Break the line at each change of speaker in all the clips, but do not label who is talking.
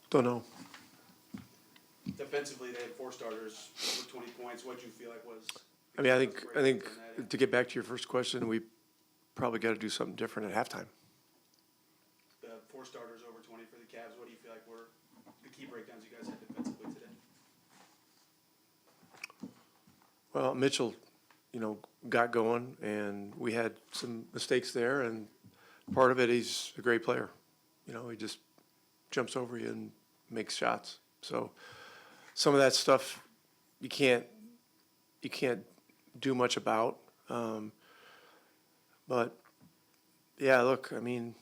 Don't know.
Defensively, they had 4 starters with 20 points. What did you feel like was?
I mean, I think to get back to your first question, we probably got to do something different at halftime.
The 4 starters over 20 for the Cavs. What do you feel like were the key breakdowns you guys had defensively today?
Well, Mitchell, got going, and we had some mistakes there, and part of it, he's a great player. He just jumps over you and makes shots. So some of that stuff you can't do much about. But yeah, look, I mean,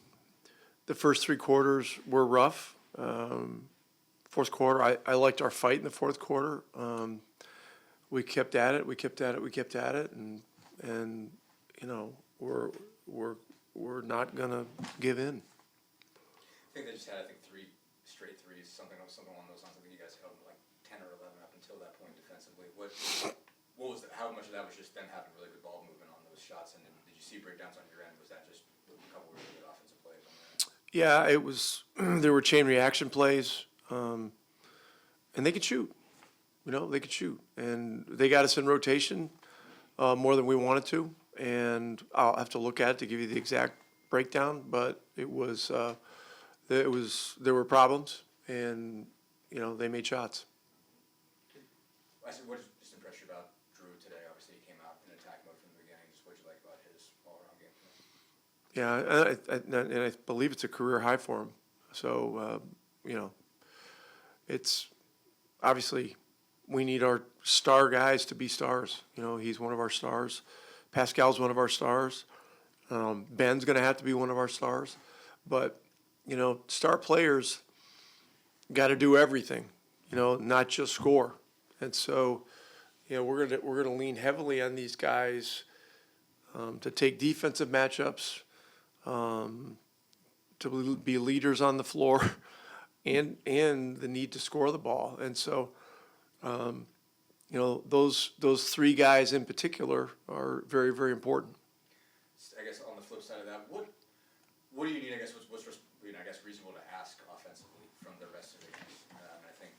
the first 3 quarters were rough. Fourth quarter, I liked our fight in the fourth quarter. We kept at it, and we're not gonna give in.
I think they just had 3 straight threes, something along those lines. I think you guys held like 10 or 11 up until that point defensively. What was that? How much of that was just them having really good ball movement on those shots? And then did you see breakdowns on your end? Was that just a couple of really good offensive plays on there?
Yeah, it was. There were chain reaction plays, and they could shoot. They could shoot, and they got us in rotation more than we wanted to. And I'll have to look at it to give you the exact breakdown, but there were problems, and they made shots.
I said, what just impressed you about Drew today? Obviously, he came out in attack mode from the beginning. Just what did you like about his all-around game?
Yeah, and I believe it's a career high for him. So it's obviously we need our star guys to be stars. He's one of our stars. Pascal's one of our stars. Ben's going to have to be one of our stars. But star players got to do everything. Not just score. And so, we're gonna lean heavily on these guys to take defensive matchups, to be leaders on the floor, and the need to score the ball. And so, those 3 guys in particular are very, very important.
I guess on the flip side of that, what do you need? I guess what's reasonable to ask offensively from the rest of the team. I think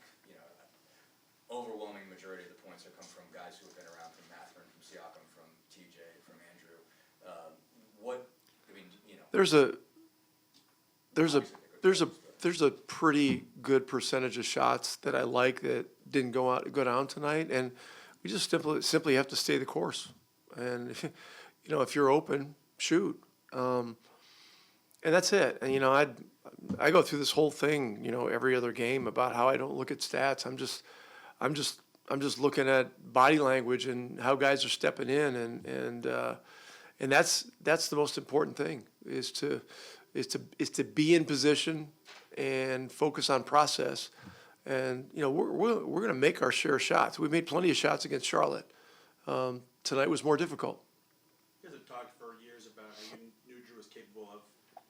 overwhelming majority of the points have come from guys who have been around, from Mathurin, from Siakam, from TJ, from Andrew.
There's a pretty good percentage of shots that I like that didn't go down tonight, and we just simply have to stay the course. And if you're open, shoot. And that's it. And I go through this whole thing, every other game about how I don't look at stats. I'm just looking at body language and how guys are stepping in, and that's the most important thing is to be in position and focus on process. And we're going to make our share of shots. We made plenty of shots against Charlotte. Tonight was more difficult.
You guys have talked for years about how you knew Drew was capable of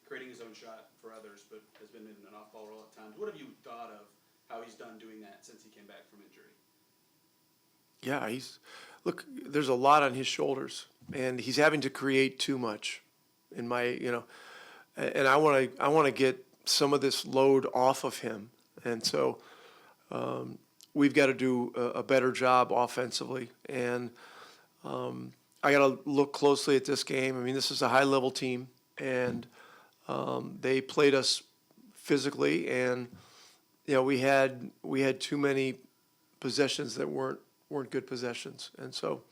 creating his own shot for others, but has been in an off-ball role at times. What have you thought of how he's done doing that since he came back from injury?
Yeah, look, there's a lot on his shoulders, and he's having to create too much. And I want to get some of this load off of him, and so we've got to do a better job offensively. And I got to look closely at this game. I mean, this is a high-level team, and they played us physically, and we had too many possessions that weren't good possessions, and so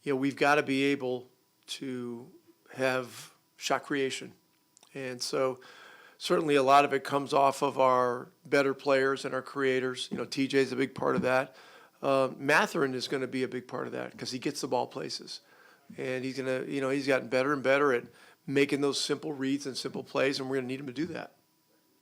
we've got to be able to have shot creation, and so certainly a lot of it comes off of our better players and our creators. TJ's a big part of that. Mathurin is going to be a big part of that because he gets the ball places, and he's gotten better and better at making those simple reads and simple plays, and we're going to need him to do that.